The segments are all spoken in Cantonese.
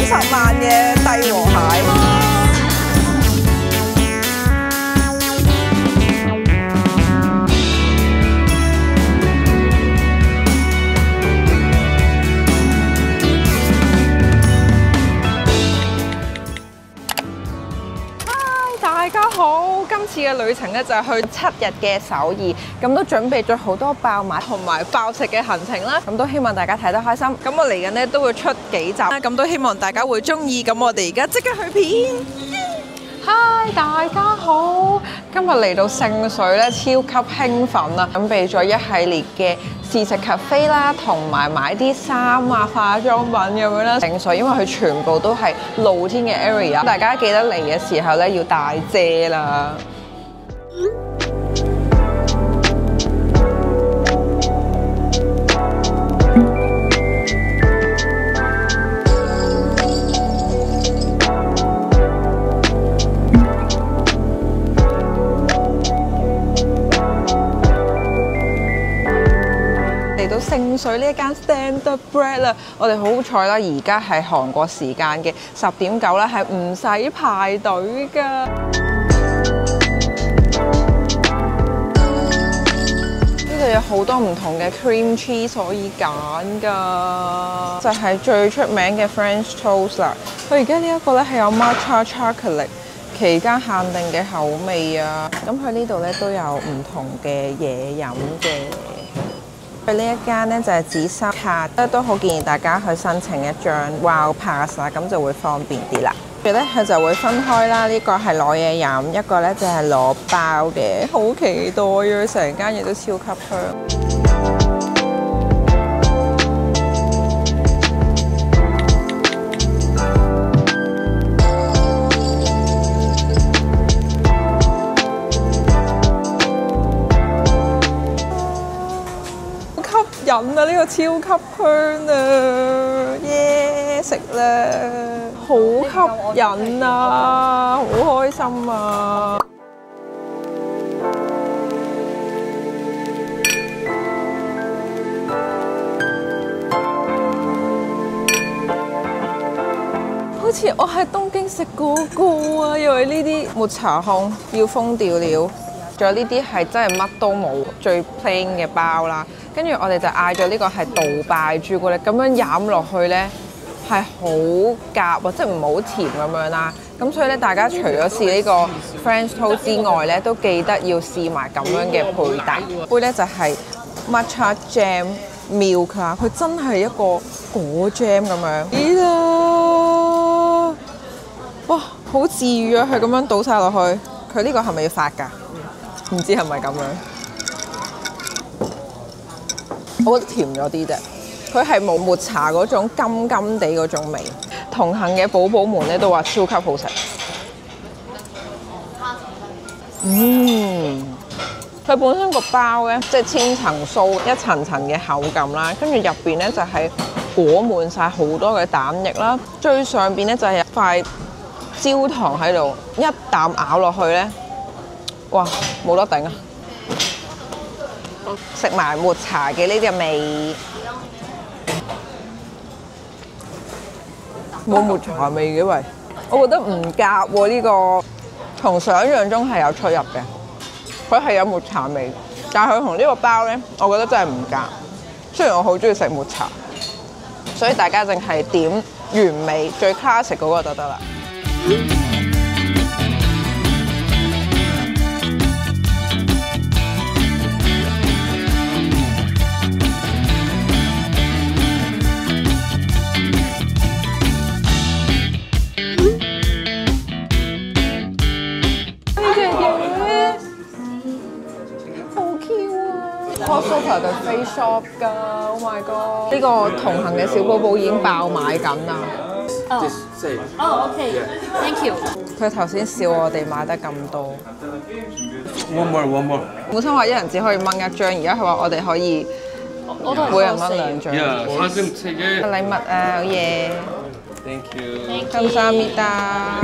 30萬嘅帝和蟹。大家好，今次嘅旅程咧就係去7日嘅首爾，咁都準備咗好多爆買同埋爆食嘅行程啦，咁都希望大家睇得開心。咁我嚟緊咧都會出幾集，咁都希望大家會中意。咁我哋而家即刻去片。嗨，大家好！今日嚟到聖水咧，超級興奮啊！準備咗一系列嘅試食 cafe 啦，同埋買啲衫啊、化妝品咁樣啦。聖水因為佢全部都係露天嘅 area， 大家記得嚟嘅時候咧要帶遮啦。嚟到聖水呢一間 Standard Bread 啦，我哋好彩啦，而家係韓國時間嘅10:09啦，係唔使排隊㗎。呢度有好多唔同嘅 cream cheese 可以揀㗎，就係最出名嘅 French Toast 啦。佢而家呢一個咧係有 matcha chocolate 期間限定嘅口味啊，咁佢呢度咧都有唔同嘅嘢飲嘅。佢呢一間咧就係紫砂卡，都好建議大家去申請一張 Wow Pass 啦，咁就會方便啲啦。跟住咧佢就會分開啦，呢個係攞嘢飲，一個咧就係攞包嘅，好期待啊！成間嘢都超級香。飲啊！呢個超級香啊！耶！食啦，好吸引啊，好開心啊！好似我喺東京食嗰個啊，因為呢啲抹茶控要封掉了，仲有呢啲係真係乜都冇，最 plain 嘅包啦。跟住我哋就嗌咗呢個係杜拜朱古力，咁樣飲落去呢係好夾啊，即係唔好甜咁樣啦。咁所以咧，大家除咗試呢個 French Toast 之外咧，都記得要試埋咁樣嘅配搭。杯咧就係 matcha jam milk 啦，佢真係一個果 jam 咁樣。咦啦！哇，好治癒啊！佢咁樣倒晒落去，佢呢個係咪要發㗎？唔知係咪咁樣？我覺得甜咗啲啫，佢係冇抹茶嗰種甘甘地嗰種味。同行嘅寶寶們咧都話超級好食。佢本身個包咧即係千層酥，一層層嘅口感啦，跟住入邊咧就係裹滿晒好多嘅蛋液啦，最上邊咧就係塊焦糖喺度，一啖咬落去咧，哇冇得頂啊！食埋抹茶嘅呢啲味，冇抹茶味嘅喂，我覺得唔夾喎呢個，同想象中係有出入嘅。佢係有抹茶味，但係佢同呢個包咧，我覺得真係唔夾。雖然我好中意食抹茶，所以大家淨係點原味最 classic 嗰個就得啦。Super 對 Face Shop 㗎 ，Oh my god！呢個同行嘅小寶寶已經爆買緊啦。OK，Thank you。佢頭先笑我哋買得咁多。One more。本身話一人只可以掹一張，而家佢話我哋可以每人掹2張。사진 3개。禮物啊，好嘢。Thank you。감사합니다。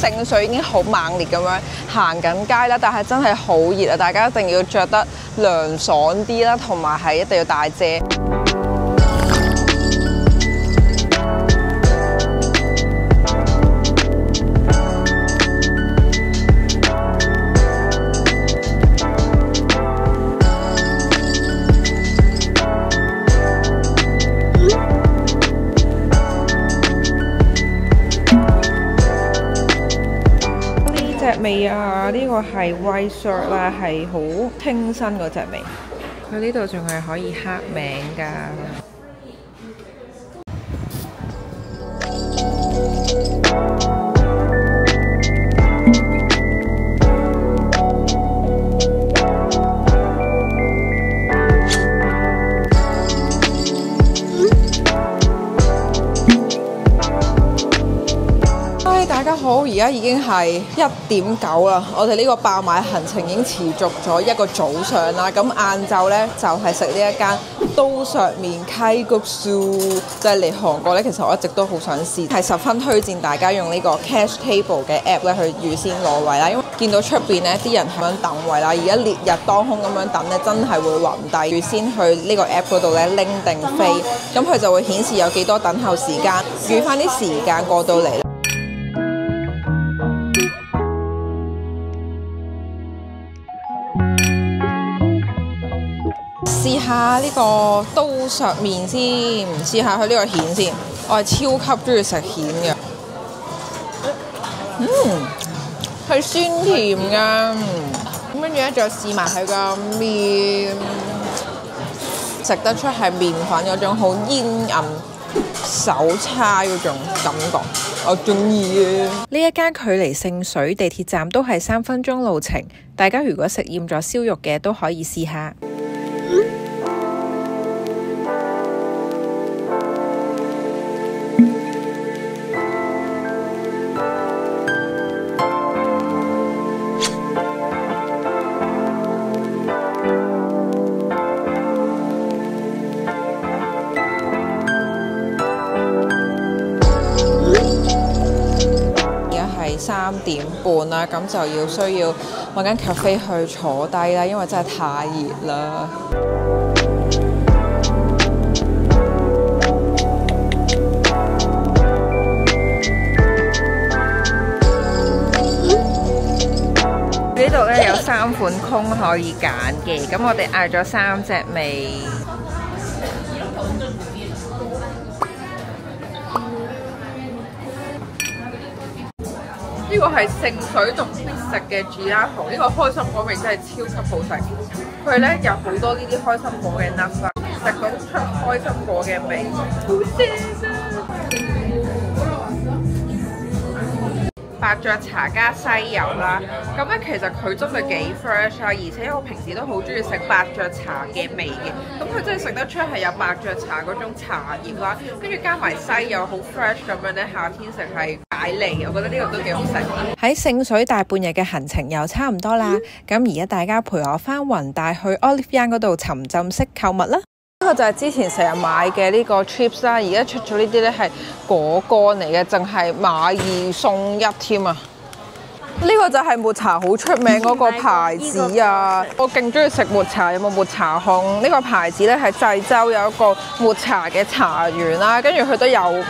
聖上水已經好猛烈咁樣行緊街啦，但係真係好熱啊！大家一定要着得涼爽啲啦，同埋係一定要帶遮。味啊！呢個係 white shirt 啦，係好清新嗰隻味。佢呢度仲係可以刻名㗎。大家好，而家已經係1:09啦。我哋呢個爆買行程已經持續咗一個早上啦。咁晏晝呢，就係食呢一間刀削麵칼국수，就係嚟韓國呢，其實我一直都好想試，係十分推薦大家用呢個 Cash Table 嘅 app 咧去預先攞位啦。因為見到出邊呢啲人咁樣等位啦，而家烈日當空咁樣等呢，真係會暈低。預先去呢個 app 嗰度呢拎定飛，咁佢就會顯示有幾多等候時間，預翻啲時間過到嚟。試下呢個刀削麵先，試下佢呢個蜆先。我係超級中意食蜆嘅，係酸甜㗎。咁跟住咧，再試埋佢個麵，食得出係麵粉嗰種好煙韌手搓嗰種感覺，我中意嘅。呢一間距離聖水地鐵站都係3分鐘路程，大家如果食厭咗燒肉嘅都可以試下。3點半啦，咁就需要揾間 cafe 去坐低啦，因為真係太熱啦。呢度咧有3款空可以揀嘅，咁我哋嗌咗3隻味。呢個係聖水仲必食嘅 gelato， 呢個開心果味真係超級好食。佢咧有好多呢啲開心果嘅 nuts， 食到出開心果嘅味，好正啊！伯爵茶加西柚啦，咁咧其實佢真係幾 fresh 啊，而且我平時都好中意食伯爵茶嘅味嘅，咁佢真係食得出係有伯爵茶嗰種茶葉啦，跟住加埋西柚好 fresh 咁樣咧，夏天食係解膩，我覺得呢個都幾好食。喺聖水大半日嘅行程又差唔多啦，咁而家大家陪我返弘大去 Olive Young 嗰度沉浸式購物啦。呢個就係之前成日買嘅呢個 chips 啦，而家出咗呢啲咧係果乾嚟嘅，淨係買2送1添啊！呢個就係抹茶好出名嗰個牌子啊！我勁中意食抹茶，有冇抹茶控？呢個牌子咧係濟州有一個抹茶嘅茶園啦，跟住佢都有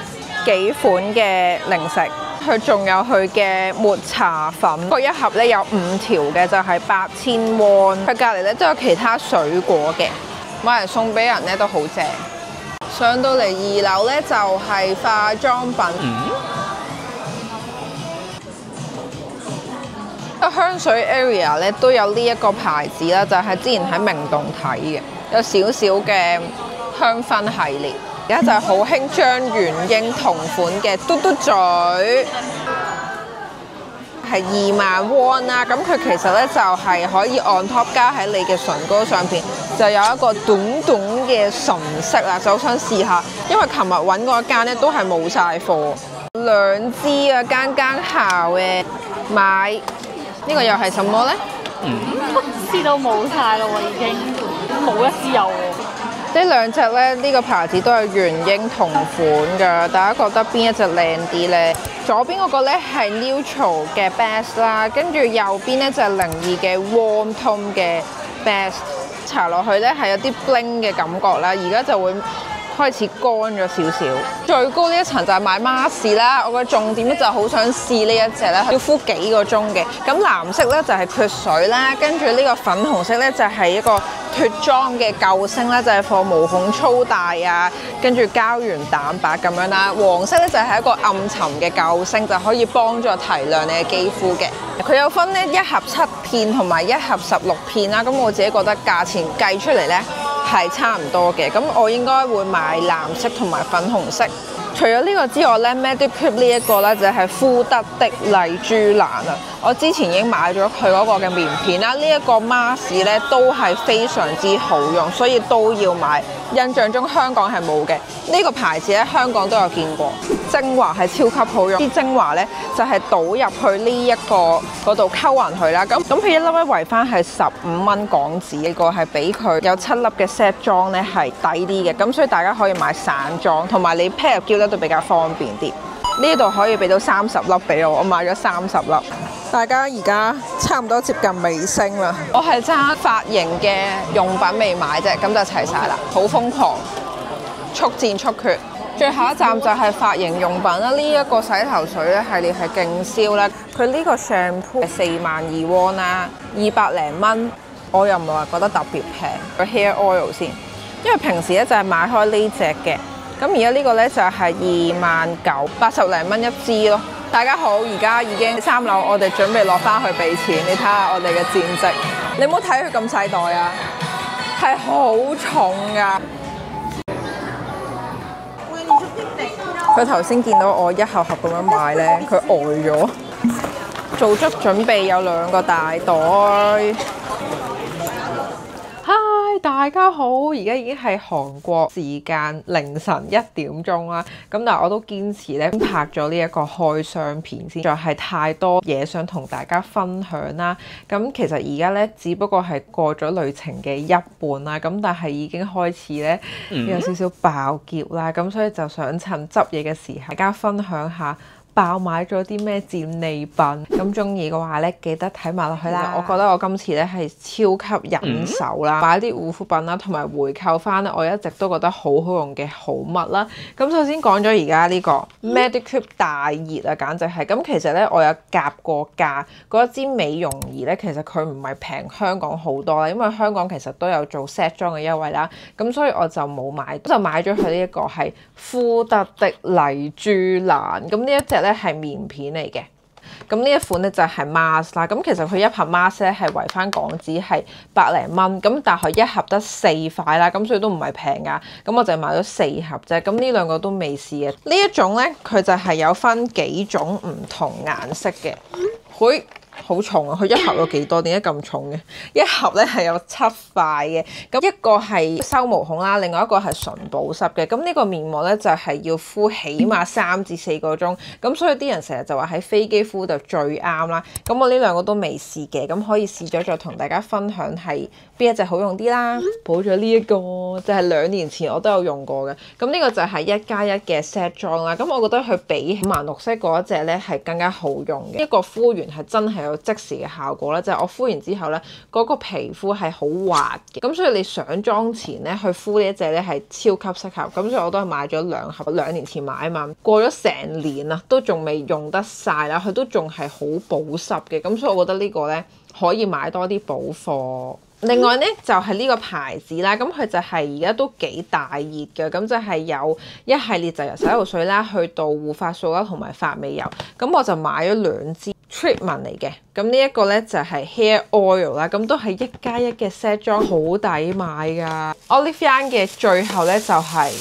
幾款嘅零食，佢仲有佢嘅抹茶粉，佢一盒咧有5條嘅，就係8000 won。佢隔離咧都有其他水果嘅。買嚟送俾人咧都好正。上到嚟2樓咧就係化妝品。個香水 area 咧都有呢一個牌子啦，就係之前喺明洞睇嘅，有少少嘅香薰系列。而家就係好興張元英同款嘅嘟嘟嘴。係20000 won啦，咁佢其實咧就係可以 on top 加喺你嘅唇膏上邊，就有一個短短嘅唇色啦，就好想試下，因為琴日揾嗰間咧都係冇晒貨，2支啊，間校嘅買呢個又係什麼咧？試到冇晒咯喎，已經冇1支有喎。呢兩隻咧，呢個牌子都係原英同款㗎，大家覺得邊一隻靚啲呢？左邊嗰個咧係 neutral 嘅 best 啦，跟住右邊咧就係02嘅 warm tone 嘅 best。搽落去咧係有啲 bling 嘅感覺啦，而家就會開始乾咗少少。最高呢一層就係買 mask 啦，我個重點咧就好想試呢一隻咧，要敷幾個鐘嘅。咁藍色咧就係缺水啦，跟住呢個粉紅色咧就係一個脫妝嘅救星啦，就係放毛孔粗大啊，跟住膠原蛋白咁樣啦。黃色咧就係一個暗沉嘅救星，就可以幫助提亮你嘅肌膚嘅。佢有分咧1盒7片同埋1盒16片啦，咁我自己覺得價錢計出嚟咧係差唔多嘅，咁我應該會買藍色同埋粉紅色。除咗呢個之外咧 Medicube 呢一個咧就係膚德的麗珠蘭啊，我之前已經買咗佢嗰個嘅棉片啦，呢一個 mask 咧都係非常之好用，所以都要買。印象中香港係冇嘅，呢個牌子咧香港都有見過。精華係超級好用，啲精華咧就係倒入去呢一個嗰度溝勻佢啦。咁佢一粒咧圍翻係15蚊港紙，呢個係比佢有7粒嘅 set 裝咧係抵啲嘅，咁所以大家可以買散裝，同埋你 pair 入膠都比較方便啲。呢度可以俾到30粒俾我，我買咗30粒。大家而家差唔多接近尾聲啦，我係爭髮型嘅用品未買啫，咁就齊晒啦，好瘋狂，速戰速決。最後一站就係髮型用品啦，呢一個洗頭水咧系列係勁銷啦，佢呢個 shampoo 係42000 won 啦，200零蚊，我又唔係話覺得特別平。個 hair oil 先，因為平時咧就係買開呢隻嘅，咁而家呢個咧就係29080零蚊一支咯。大家好，而家已經3樓，我哋準備落翻去俾錢。你睇下我哋嘅戰績，你唔好睇佢咁細袋啊，係好重㗎。佢頭先見到我一盒盒咁樣買咧，佢呆咗。做足準備有2個大袋。大家好，而家已經係韓國時間凌晨1點鐘啦。咁但係我都堅持咧拍咗呢一個開箱片先，就係太多嘢想同大家分享啦。咁其實而家咧只不過係過咗旅程嘅一半啦，咁但係已經開始咧有少少爆劫啦。咁所以就想趁執嘢嘅時候，大家分享下爆買咗啲咩戰利品。咁中意嘅話咧，記得睇埋落去啦。我覺得我今次咧係超級忍手啦，買啲護膚品啦，同埋回購翻咧我一直都覺得好好用嘅好物啦。咁首先講咗而家呢個 Medicube 大熱啊，簡直係。咁其實咧我有夾過價，嗰一支美容儀咧其實佢唔係平香港好多啦，因為香港其實都有做 set 裝嘅優惠啦。咁所以我就冇買，就買咗佢呢一個係膚德的麗珠蘭。咁呢一隻咧係棉片嚟嘅，咁呢一款咧就係 mask 啦。咁其實佢一盒 mask 咧係圍翻港紙係100零蚊，咁但係佢一盒得4塊啦，咁所以都唔係平噶。咁我就買咗4盒啫。咁呢2個都未試嘅。呢一種咧佢就係有分幾種唔同顏色嘅。佢好重啊！佢一盒有幾多？點解咁重嘅？一盒咧係有7塊嘅，咁一個係收毛孔啦，另外一個係純保濕嘅。咁呢個面膜咧就係要敷起碼3至4個鐘，咁所以啲人成日就話喺飛機敷就最啱啦。咁我呢2個都未試嘅，咁可以試咗再同大家分享係邊一隻好用啲啦。補咗呢一個就係2年前我都有用過嘅，咁呢個就係1+1嘅 set 裝啦。咁我覺得佢比萬綠色嗰一隻咧係更加好用嘅，一個敷完係真係有即時嘅效果啦，就係我敷完之後咧，嗰個皮膚係好滑嘅，咁所以你上妝前咧去敷呢一隻咧係超級適合，咁所以我都係買咗2盒，2年前買啊嘛，過咗成年啦，都仲未用得晒啦，佢都仲係好保濕嘅，咁所以我覺得呢個咧可以買多啲補貨。另外咧就係呢個牌子啦，咁佢就係而家都幾大熱嘅，咁就係有一系列就由洗頭水啦，去到護髮素啦，同埋髮尾油，咁我就買咗2支 treatment 嚟嘅，咁呢一個咧就係 hair oil 啦，咁都係1+1嘅 set 裝，好抵買噶。Olive Young 嘅最後咧就係。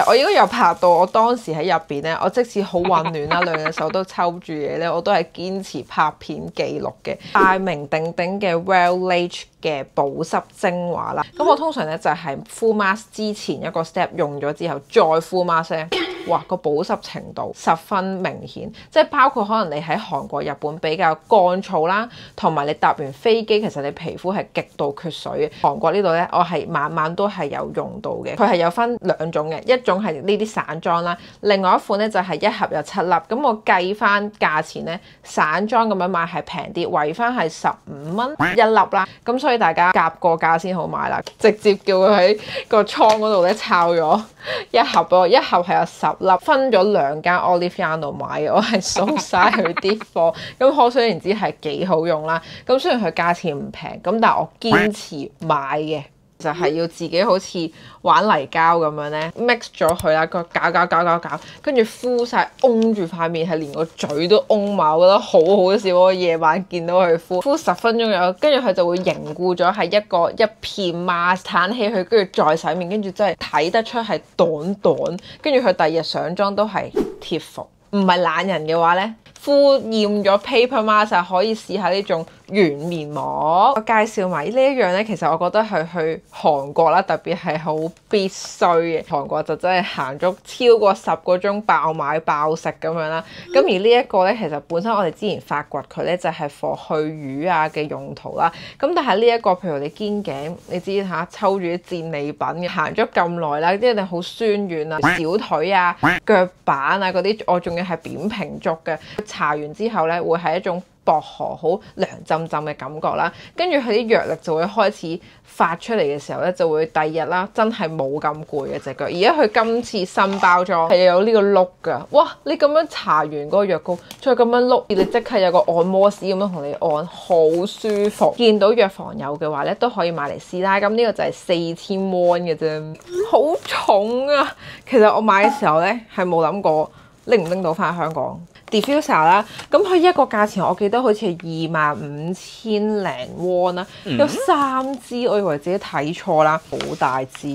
我應該有拍到，我當時喺入邊咧，我即使好混亂啦，2隻手都抽住嘢咧，我都係堅持拍片記錄嘅。大名鼎鼎嘅 Well-Age 嘅保濕精華啦，咁我通常咧就係敷 mask 之前一個 step 用咗之後再敷 mask 咧，哇個保濕程度十分明顯，即係包括可能你喺韓國、日本比較乾燥啦，同埋你搭完飛機其實你皮膚係極度缺水嘅。韓國呢度咧，我係晚晚都係有用到嘅。佢係有分兩種嘅，一種係呢啲散裝啦，另外一款咧就係一盒有7粒。咁我計翻價錢咧，散裝咁樣買係平啲，圍翻係15蚊一粒啦。咁所以大家夾個價先好買啦，直接叫佢喺個倉嗰度咧抄咗一盒俾我，一盒係有10粒，分咗2間 Olive Young 度買嘅，我係掃晒佢啲貨。咁可想而知係幾好用啦。咁雖然佢價錢唔平，咁但係我堅持買嘅。就係要自己好似玩泥膠咁樣咧 mix 咗佢啦，個搞，跟住敷晒，擁住塊面，係連個嘴都擁埋，我覺得好好笑。我夜晚見到佢敷10分鐘有，跟住佢就會凝固咗係一片 mask， 攤起佢，跟住再洗面，跟住真係睇得出係短，跟住佢第二日上妝都係貼服。唔係懶人嘅話咧，敷厭咗 paper mask 可以試下呢種軟面膜。我介紹埋呢一樣咧，其實我覺得係去韓國啦，特別係好必須嘅。韓國就真係行足超過10個鐘爆買爆食咁樣啦。咁而呢一個咧，其實本身我哋之前發掘佢咧就係 for 去瘀啊嘅用途啦。咁但係呢一個，譬如你肩頸，你知嚇抽住啲戰利品，行咗咁耐啦，啲人好酸軟啊，小腿啊、腳板啊嗰啲，我仲要係扁平足嘅。搽完之後咧，會係一種薄荷好涼浸浸嘅感覺啦，跟住佢啲藥力就會開始發出嚟嘅時候咧，就會第二日啦，真係冇咁攰嘅隻腳。而家佢今次新包裝係有呢個碌㗎，哇！你咁樣搽完嗰個藥膏，再咁樣碌，你即刻有個按摩師咁樣同你按，好舒服。見到藥房有嘅話咧，都可以買嚟試啦。咁呢個就係4000 won 嘅啫，好重啊！其實我買嘅時候咧係冇諗過拎唔拎到翻香港。diffuser 啦，咁佢一個價錢我記得好似係25000零 won 啦，有3支，我以為自己睇錯啦，好大支，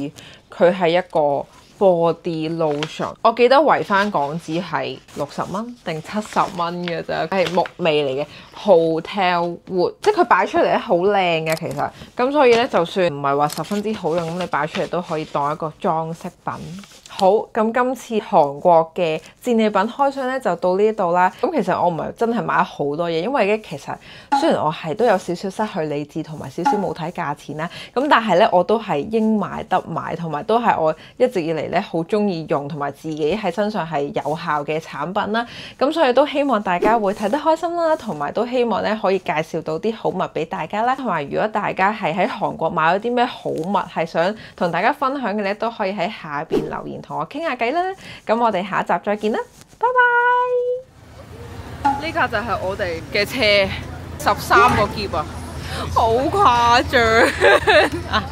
佢係一個 body lotion， 我記得圍翻港紙係60蚊定70蚊嘅啫，係木味嚟嘅 Hotel Wood， 即係佢擺出嚟咧好靚嘅其實，咁所以咧就算唔係話十分之好用，咁你擺出嚟都可以當一個裝飾品。好，咁今次韓國嘅戰利品開箱咧就到呢度啦。咁其實我唔係真係買咗好多嘢，因為咧其實雖然我係都有少少失去理智同埋少少冇睇價錢啦，咁但係咧我都係應買得買，同埋都係我一直以嚟咧好中意用同埋自己喺身上係有效嘅產品啦。咁所以都希望大家會睇得開心啦，同埋都希望咧可以介紹到啲好物俾大家啦。同埋如果大家係喺韓國買咗啲咩好物係想同大家分享嘅咧，都可以喺下邊留言同我傾下偈啦，咁我哋下一集再見啦，拜拜！呢架就係我哋嘅車，13個喼啊，好誇張啊！